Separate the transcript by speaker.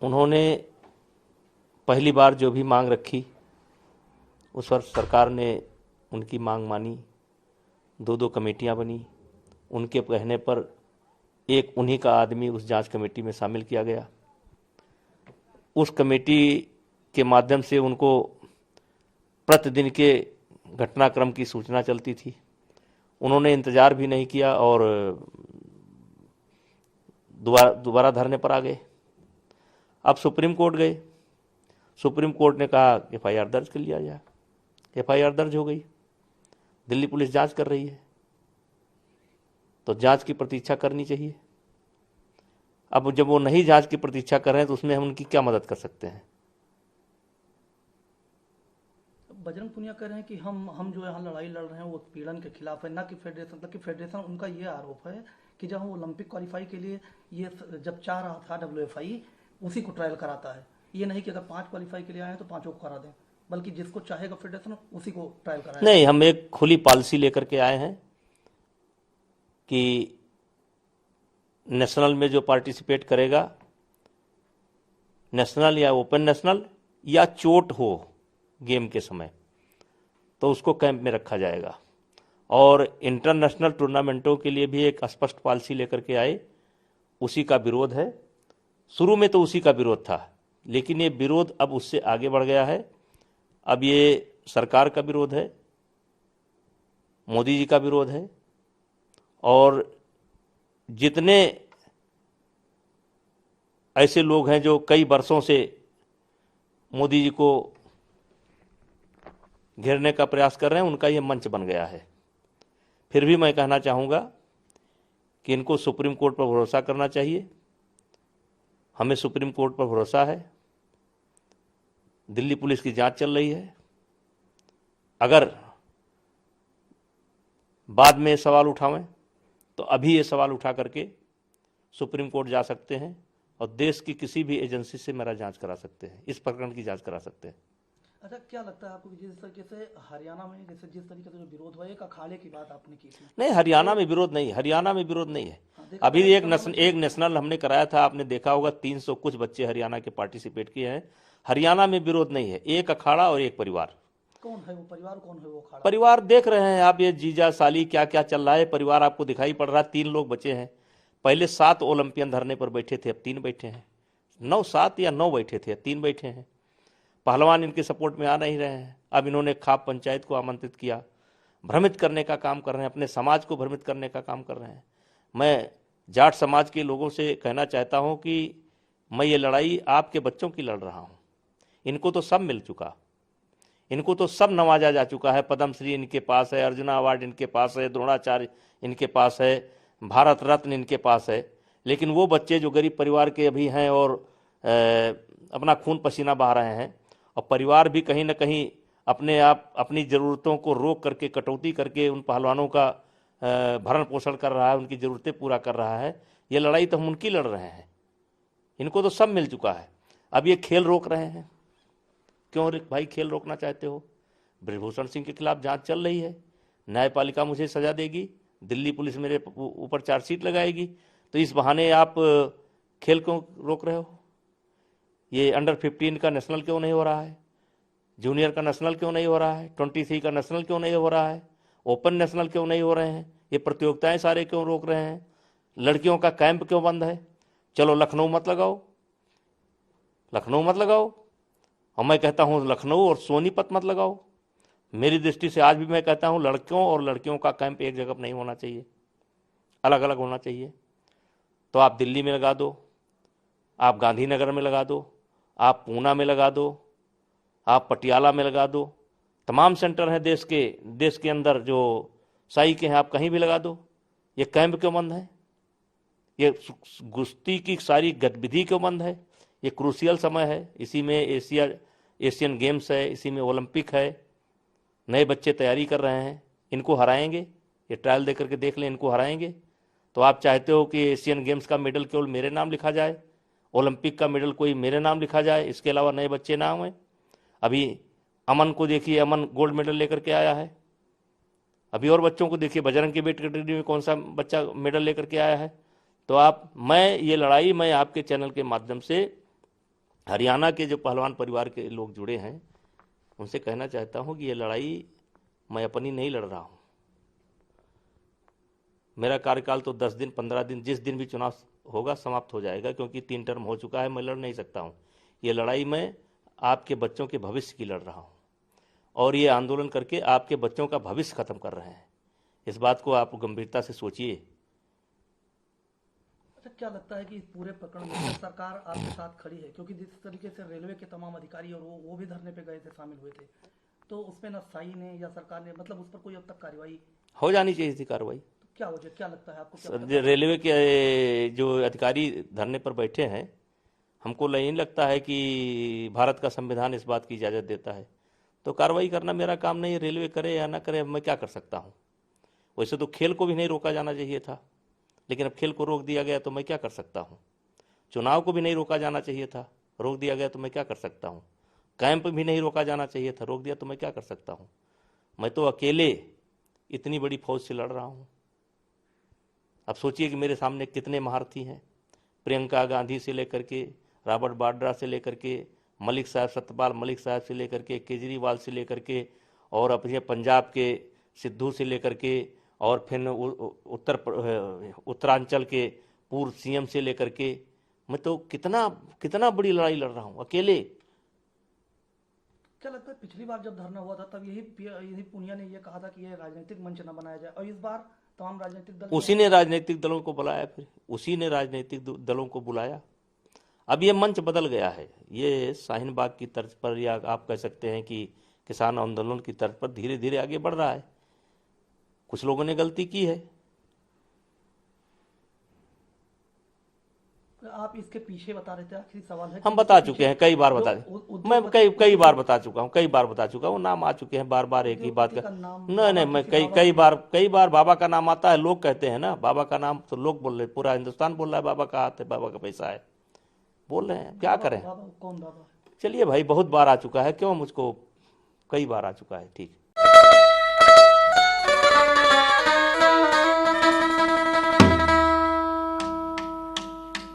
Speaker 1: उन्होंने पहली बार जो भी मांग रखी उस पर सरकार ने उनकी मांग मानी। दो दो कमेटियां बनी। उनके कहने पर एक उन्हीं का आदमी उस जांच कमेटी में शामिल किया गया। उस कमेटी के माध्यम से उनको प्रतिदिन के घटनाक्रम की सूचना चलती थी। उन्होंने इंतजार भी नहीं किया और दोबारा धरने पर आ गए। अब सुप्रीम कोर्ट गए। सुप्रीम कोर्ट ने कहा एफआईआर दर्ज कर लिया जाए। एफआईआर दर्ज हो गई। दिल्ली पुलिस जांच कर रही है, तो जांच की प्रतीक्षा करनी चाहिए। अब जब वो नहीं जांच की प्रतीक्षा कर रहे हैं तो उसमें हम उनकी क्या मदद कर सकते हैं?
Speaker 2: बजरंग पुनिया कह रहे हैं कि हम जो यहाँ लड़ाई लड़ रहे हैं वो उत्पीड़न के खिलाफ है, ना कि फेडरेशन। मतलब कि फेडरेशन, उनका ये आरोप है कि जब हम ओलंपिक क्वालिफाई के लिए ये जब चाह रहा था WFI, उसी को ट्रायल कराता है। ये नहीं कि अगर 5 क्वालिफाई के लिए आए हैं तो 5 को करा दें, बल्कि जिसको चाहेगा फेडरेशन उसी को ट्रायल कराए।
Speaker 1: नहीं, हम एक खुली पॉलिसी लेकर के आए हैं कि नेशनल में जो पार्टिसिपेट करेगा, नेशनल या ओपन नेशनल या चोट हो गेम के समय, तो उसको कैंप में रखा जाएगा। और इंटरनेशनल टूर्नामेंटों के लिए भी एक स्पष्ट पॉलिसी लेकर के आए। उसी का विरोध है। शुरू में तो उसी का विरोध था, लेकिन ये विरोध अब उससे आगे बढ़ गया है। अब ये सरकार का विरोध है, मोदी जी का विरोध है, और जितने ऐसे लोग हैं जो कई वर्षों से मोदी जी को घेरने का प्रयास कर रहे हैं, उनका ये मंच बन गया है। फिर भी मैं कहना चाहूँगा कि इनको सुप्रीम कोर्ट पर भरोसा करना चाहिए। हमें सुप्रीम कोर्ट पर भरोसा है। दिल्ली पुलिस की जांच चल रही है। अगर बाद में सवाल उठावें तो अभी ये सवाल उठा करके सुप्रीम कोर्ट जा सकते हैं और देश की किसी भी एजेंसी से मेरा जांच करा सकते हैं, इस प्रकरण की जांच करा सकते हैं।
Speaker 2: अच्छा, क्या लगता है आपको जिस तरीके से हरियाणा में जैसे जिस तरीके से जो विरोध हुआ, एक अखाड़े की बात आपने की थी?
Speaker 1: नहीं, हरियाणा में विरोध नहीं, हरियाणा में विरोध नहीं है। अभी एक नेशनल हमने कराया था, आपने देखा होगा 300 कुछ बच्चे हरियाणा के पार्टिसिपेट किए हैं। हरियाणा में विरोध नहीं है। एक अखाड़ा और एक परिवार।
Speaker 2: कौन है वो परिवार, कौन है वो अखाड़ा?
Speaker 1: परिवार देख रहे हैं आप, ये जीजा साली क्या क्या चल रहा है। परिवार आपको दिखाई पड़ रहा है। 3 लोग बचे हैं। पहले 7 ओलंपियन धरने पर बैठे थे, अब 3 बैठे हैं। 7 या 9 बैठे थे, 3 बैठे हैं। पहलवान इनके सपोर्ट में आ नहीं रहे हैं। अब इन्होंने खाप पंचायत को आमंत्रित किया। भ्रमित करने का काम कर रहे हैं, अपने समाज को भ्रमित करने का काम कर रहे हैं। मैं जाट समाज के लोगों से कहना चाहता हूं कि मैं ये लड़ाई आपके बच्चों की लड़ रहा हूं। इनको तो सब मिल चुका, इनको तो सब नवाजा जा चुका है। पद्मश्री इनके पास है, अर्जुना अवार्ड इनके पास है, द्रोणाचार्य इनके पास है, भारत रत्न इनके पास है। लेकिन वो बच्चे जो गरीब परिवार के अभी हैं और अपना खून पसीना बहा रहे हैं, और परिवार भी कहीं ना कहीं अपने आप अपनी ज़रूरतों को रोक करके, कटौती करके उन पहलवानों का भरण पोषण कर रहा है, उनकी ज़रूरतें पूरा कर रहा है। ये लड़ाई तो हम उनकी लड़ रहे हैं। इनको तो सब मिल चुका है। अब ये खेल रोक रहे हैं। क्यों भाई खेल रोकना चाहते हो? ब्रजभूषण सिंह के खिलाफ जांच चल रही है। न्यायपालिका मुझे सजा देगी, दिल्ली पुलिस मेरे ऊपर चार्जशीट लगाएगी, तो इस बहाने आप खेल क्यों रोक रहे हो? ये अंडर 15 का नेशनल क्यों नहीं हो रहा है? जूनियर का नेशनल क्यों नहीं हो रहा है? 23 का नेशनल क्यों नहीं हो रहा है? ओपन नेशनल क्यों नहीं हो रहे हैं? ये प्रतियोगिताएं सारे क्यों रोक रहे हैं? लड़कियों का कैंप क्यों बंद है? चलो लखनऊ मत लगाओ, लखनऊ मत लगाओ। और मैं कहता हूँ लखनऊ और सोनीपत मत लगाओ। मेरी दृष्टि से आज भी मैं कहता हूँ लड़कियों और लड़कियों का कैंप एक जगह नहीं होना चाहिए, अलग अलग होना चाहिए। तो आप दिल्ली में लगा दो, आप गांधीनगर में लगा दो, आप पूना में लगा दो, आप पटियाला में लगा दो। तमाम सेंटर हैं देश के अंदर जो साई के हैं, आप कहीं भी लगा दो। ये कैंप क्यों बंद है? ये कुश्ती की सारी गतिविधि क्यों बंद है? ये क्रूशियल समय है। इसी में एशियन गेम्स है, इसी में ओलंपिक है। नए बच्चे तैयारी कर रहे हैं, इनको हराएंगे। ये ट्रायल दे करके देख लें, इनको हराएंगे। तो आप चाहते हो कि एशियन गेम्स का मेडल केवल मेरे नाम लिखा जाए, ओलंपिक का मेडल कोई मेरे नाम लिखा जाए, इसके अलावा नए बच्चे ना हुए? अभी अमन को देखिए, अमन गोल्ड मेडल लेकर के आया है। अभी और बच्चों को देखिए, बजरंग की वेट कैटेगरी में कौन सा बच्चा मेडल लेकर के आया है। तो मैं ये लड़ाई मैं आपके चैनल के माध्यम से हरियाणा के जो पहलवान परिवार के लोग जुड़े हैं उनसे कहना चाहता हूं कि ये लड़ाई मैं अपनी नहीं लड़ रहा हूं। मेरा कार्यकाल तो 10 दिन 15 दिन जिस दिन भी चुनाव होगा समाप्त हो जाएगा, क्योंकि 3 टर्म हो चुका है, मैं लड़ नहीं सकता हूं। ये लड़ाई मैं आपके बच्चों के भविष्य की लड़ रहा हूं और ये आंदोलन करके आपके बच्चों का भविष्य खत्म कर रहे हैं। इस बात को आप गंभीरता से सोचिए।
Speaker 2: अच्छा, क्या लगता है कि इस पूरे प्रकरण में क्या सरकार आपके साथ खड़ी है? क्योंकि जिस तरीके से रेलवे के तमाम अधिकारी और वो भी धरने पे गए थे, शामिल हुए थे, तो उसमें ना साई ने या सरकार ने मतलब उस पर कोई अब तक कार्रवाई
Speaker 1: हो जानी चाहिए थी कार्रवाई।
Speaker 2: तो क्या वजह, क्या लगता है आपको?
Speaker 1: रेलवे के जो अधिकारी धरने पर बैठे हैं, हमको नहीं लगता है कि भारत का संविधान इस बात की इजाज़त देता है, तो कार्रवाई करना मेरा काम नहीं है। रेलवे करे या ना करे, मैं क्या कर सकता हूँ। वैसे तो खेल को भी नहीं रोका जाना चाहिए था, लेकिन अब खेल को रोक दिया गया तो मैं क्या कर सकता हूँ। चुनाव को भी नहीं रोका जाना चाहिए था, रोक दिया गया तो मैं क्या कर सकता हूँ। कैंप भी नहीं रोका जाना चाहिए था, रोक दिया तो मैं क्या कर सकता हूँ। मैं तो अकेले इतनी बड़ी फौज से लड़ रहा हूँ। अब सोचिए कि मेरे सामने कितने महारथी हैं, प्रियंका गांधी से लेकर के, रॉबर्ट वाड्रा से लेकर के, मलिक साहब, सत्यपाल मलिक साहब से लेकर के, केजरीवाल से लेकर के, और अपने पंजाब के सिद्धू से लेकर के, और फिर उत्तरांचल के पूर्व सीएम से लेकर के। मैं तो कितना कितना बड़ी लड़ाई लड़ रहा हूँ अकेले।
Speaker 2: क्या लगता है पिछली बार जब धरना हुआ था तब यही पूनिया ने ये कहा था कि ये राजनीतिक मंच न बनाया जाए, और इस बार तमाम राजनीतिक दल
Speaker 1: उसी ने राजनीतिक दलों को बुलाया, फिर उसी ने राजनीतिक दलों को बुलाया। अब ये मंच बदल गया है। ये शाहीन बाग की तर्ज पर, या आप कह सकते हैं कि किसान आंदोलन की तर्ज पर धीरे धीरे आगे बढ़ रहा है। कुछ लोगों ने गलती की है।
Speaker 2: आप इसके पीछे बता रहे थे, आखिरी सवाल है।
Speaker 1: हम बता चुके हैं कई बार, मैं कई बार बता चुका हूँ। नाम आ चुके हैं बार बार एक ही बात का। नहीं, मैं कई बार बाबा का नाम आता है। लोग कहते हैं ना बाबा का नाम, तो लोग बोल रहे, पूरा हिंदुस्तान बोल रहा है बाबा का हाथ है, बाबा का पैसा है, बोल रहे हैं, क्या करें।
Speaker 2: कौन बाबा?
Speaker 1: चलिए भाई, बहुत बार आ चुका है, क्यों मुझको, कई बार आ चुका है, ठीक।